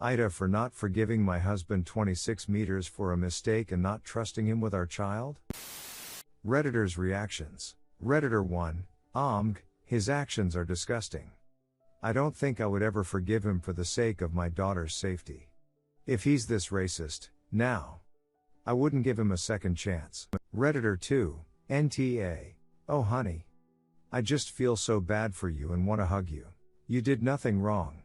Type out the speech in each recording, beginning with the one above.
Ida for not forgiving my husband 26 meters for a mistake and not trusting him with our child? Redditors' reactions. Redditor 1, his actions are disgusting. I don't think I would ever forgive him for the sake of my daughter's safety. If he's this racist, now, I wouldn't give him a second chance. Redditor 2, NTA. Oh honey. I just feel so bad for you and want to hug you. You did nothing wrong.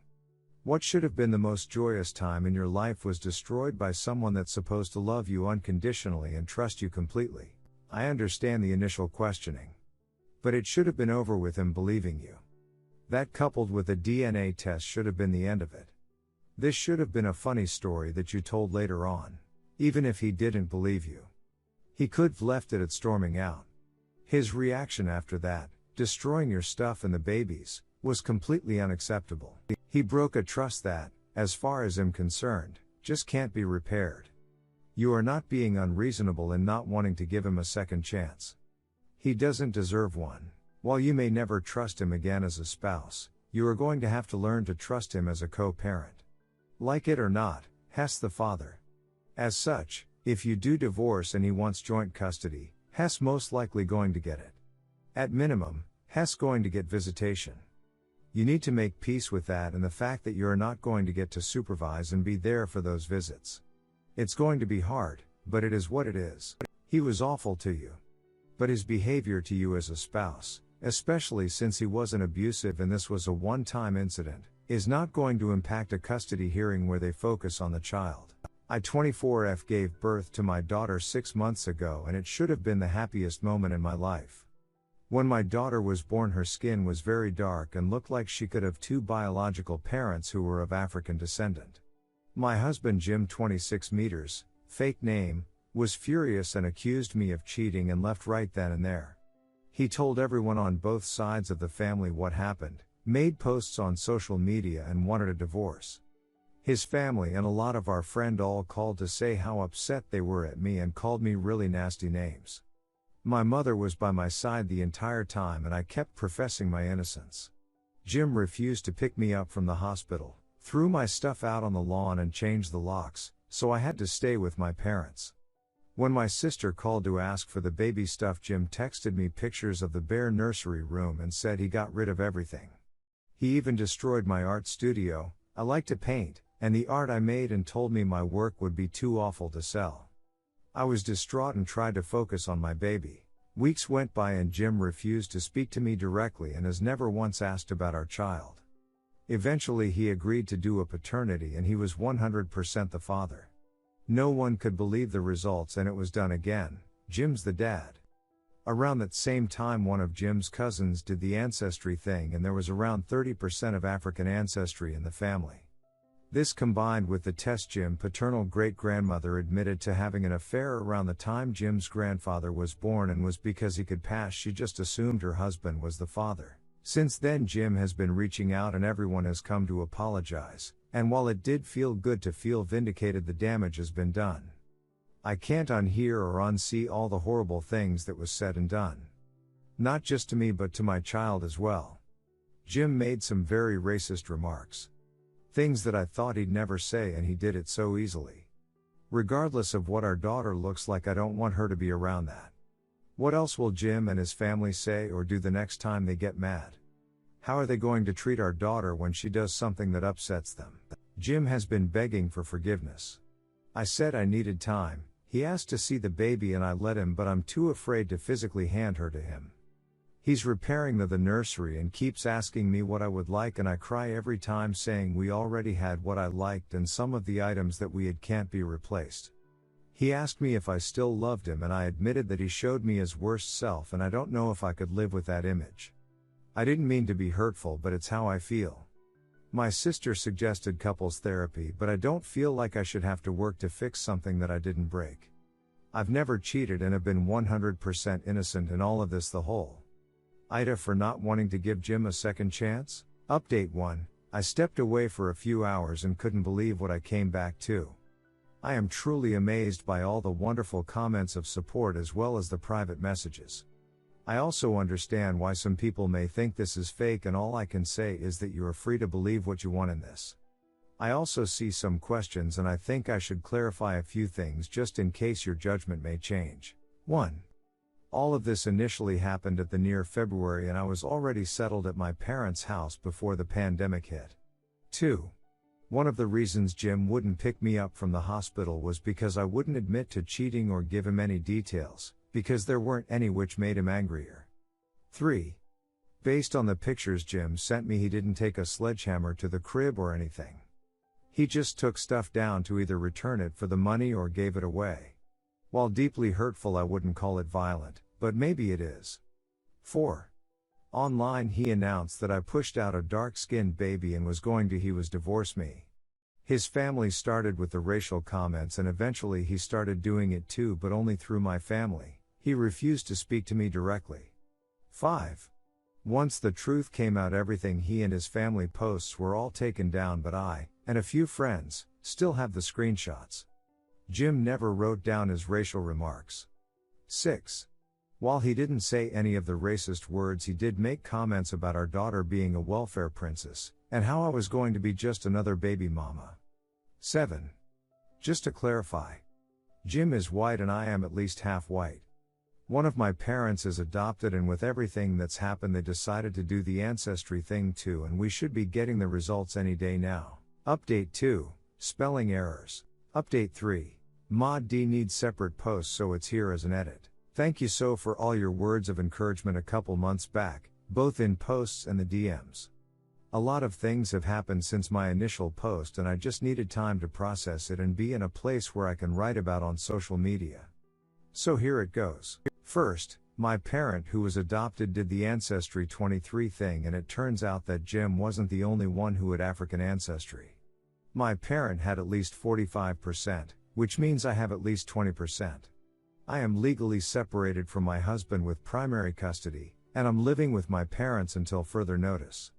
What should have been the most joyous time in your life was destroyed by someone that's supposed to love you unconditionally and trust you completely. I understand the initial questioning. But it should have been over with him believing you. That coupled with a DNA test should have been the end of it. This should have been a funny story that you told later on. Even if he didn't believe you. He could've left it at storming out. His reaction after that, destroying your stuff and the babies, was completely unacceptable. He broke a trust that, as far as I'm concerned, just can't be repaired. You are not being unreasonable in not wanting to give him a second chance. He doesn't deserve one. While you may never trust him again as a spouse, you are going to have to learn to trust him as a co-parent. Like it or not, Hess the father. As such, if you do divorce and he wants joint custody, Hess most likely going to get it. At minimum, Hess going to get visitation. You need to make peace with that and the fact that you are not going to get to supervise and be there for those visits. It's going to be hard, but it is what it is. He was awful to you. But his behavior to you as a spouse, especially since he wasn't abusive and this was a one-time incident, is not going to impact a custody hearing where they focus on the child. I 24F gave birth to my daughter 6 months ago and it should have been the happiest moment in my life. When my daughter was born her skin was very dark and looked like she could have 2 biological parents who were of African descent. My husband Jim 26 meters, fake name, was furious and accused me of cheating and left right then and there. He told everyone on both sides of the family what happened, made posts on social media and wanted a divorce. His family and a lot of our friends all called to say how upset they were at me and called me really nasty names. My mother was by my side the entire time and I kept professing my innocence. Jim refused to pick me up from the hospital, threw my stuff out on the lawn and changed the locks, so I had to stay with my parents. When my sister called to ask for the baby stuff, Jim texted me pictures of the bare nursery room and said he got rid of everything. He even destroyed my art studio. I like to paint, and the art I made, and told me my work would be too awful to sell. I was distraught and tried to focus on my baby. Weeks went by and Jim refused to speak to me directly and has never once asked about our child. Eventually he agreed to do a paternity and he was 100% the father. No one could believe the results and it was done again. Jim's the dad. Around that same time one of Jim's cousins did the ancestry thing and there was around 30% of African ancestry in the family. This combined with the test Jim's paternal great-grandmother admitted to having an affair around the time Jim's grandfather was born and was because he could pass, she just assumed her husband was the father. Since then Jim has been reaching out and everyone has come to apologize, and while it did feel good to feel vindicated, the damage has been done. I can't unhear or unsee all the horrible things that was said and done. Not just to me but to my child as well. Jim made some very racist remarks. Things that I thought he'd never say and he did it so easily. Regardless of what our daughter looks like, I don't want her to be around that. What else will Jim and his family say or do the next time they get mad? How are they going to treat our daughter when she does something that upsets them? Jim has been begging for forgiveness. I said I needed time. He asked to see the baby and I let him, but I'm too afraid to physically hand her to him. He's repairing the nursery and keeps asking me what I would like, and I cry every time saying we already had what I liked and some of the items that we had can't be replaced. He asked me if I still loved him and I admitted that he showed me his worst self and I don't know if I could live with that image. I didn't mean to be hurtful, but it's how I feel. My sister suggested couples therapy, but I don't feel like I should have to work to fix something that I didn't break. I've never cheated and have been 100% innocent in all of this. The whole Ida for not wanting to give Jim a second chance? Update 1. I stepped away for a few hours and couldn't believe what I came back to. I am truly amazed by all the wonderful comments of support as well as the private messages. I also understand why some people may think this is fake, and all I can say is that you are free to believe what you want in this. I also see some questions and I think I should clarify a few things just in case your judgment may change. 1. All of this initially happened at the near February and I was already settled at my parents' house before the pandemic hit. 2. One of the reasons Jim wouldn't pick me up from the hospital was because I wouldn't admit to cheating or give him any details, because there weren't any, which made him angrier. 3. Based on the pictures Jim sent me, he didn't take a sledgehammer to the crib or anything. He just took stuff down to either return it for the money or gave it away. While deeply hurtful, I wouldn't call it violent, but maybe it is. 4. Online he announced that I pushed out a dark-skinned baby and was going to divorce me. His family started with the racial comments and eventually he started doing it too, but only through my family. He refused to speak to me directly. 5. Once the truth came out, everything he and his family posts were all taken down, but I, and a few friends, still have the screenshots. Jim never wrote down his racial remarks. 6. While he didn't say any of the racist words, he did make comments about our daughter being a welfare princess, and how I was going to be just another baby mama. 7. Just to clarify, Jim is white and I am at least half white. One of my parents is adopted, and with everything that's happened they decided to do the ancestry thing too, and we should be getting the results any day now. Update 2, spelling errors. Update 3, Mod D needs separate posts, so it's here as an edit. Thank you so for all your words of encouragement a couple months back, both in posts and the DMs. A lot of things have happened since my initial post and I just needed time to process it and be in a place where I can write about on social media. So here it goes. First, my parent who was adopted did the Ancestry 23 thing, and it turns out that Jim wasn't the only one who had African ancestry. My parent had at least 45%, which means I have at least 20%. I am legally separated from my husband with primary custody, and I'm living with my parents until further notice.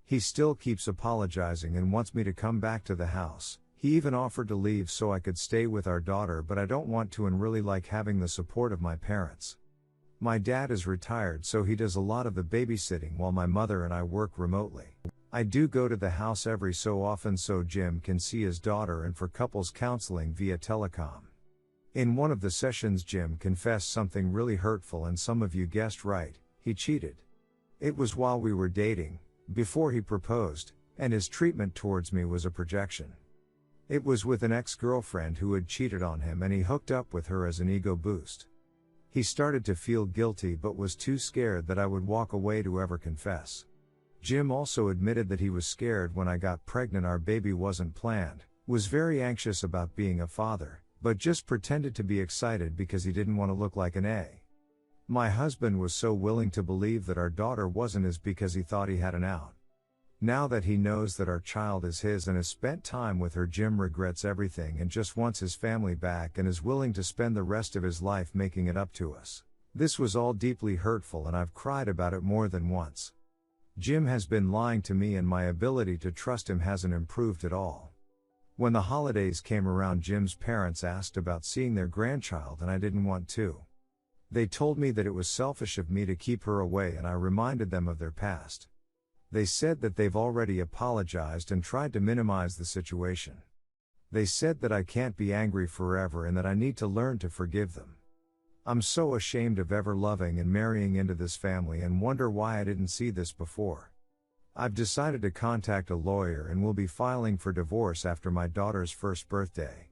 He still keeps apologizing and wants me to come back to the house. He even offered to leave so I could stay with our daughter, but I don't want to and really like having the support of my parents. My dad is retired, so he does a lot of the babysitting while my mother and I work remotely. I do go to the house every so often so Jim can see his daughter and for couples counseling via telecom. In one of the sessions Jim confessed something really hurtful, and some of you guessed right, he cheated. It was while we were dating, before he proposed, and his treatment towards me was a projection. It was with an ex-girlfriend who had cheated on him, and he hooked up with her as an ego boost. He started to feel guilty but was too scared that I would walk away to ever confess. Jim also admitted that he was scared when I got pregnant. Our baby wasn't planned, was very anxious about being a father, but just pretended to be excited because he didn't want to look like an A. My husband was so willing to believe that our daughter wasn't his because he thought he had an out. Now that he knows that our child is his and has spent time with her, Jim regrets everything and just wants his family back and is willing to spend the rest of his life making it up to us. This was all deeply hurtful and I've cried about it more than once. Jim has been lying to me and my ability to trust him hasn't improved at all. When the holidays came around, Jim's parents asked about seeing their grandchild and I didn't want to. They told me that it was selfish of me to keep her away, and I reminded them of their past. They said that they've already apologized and tried to minimize the situation. They said that I can't be angry forever and that I need to learn to forgive them. I'm so ashamed of ever loving and marrying into this family and wonder why I didn't see this before. I've decided to contact a lawyer and will be filing for divorce after my daughter's first birthday.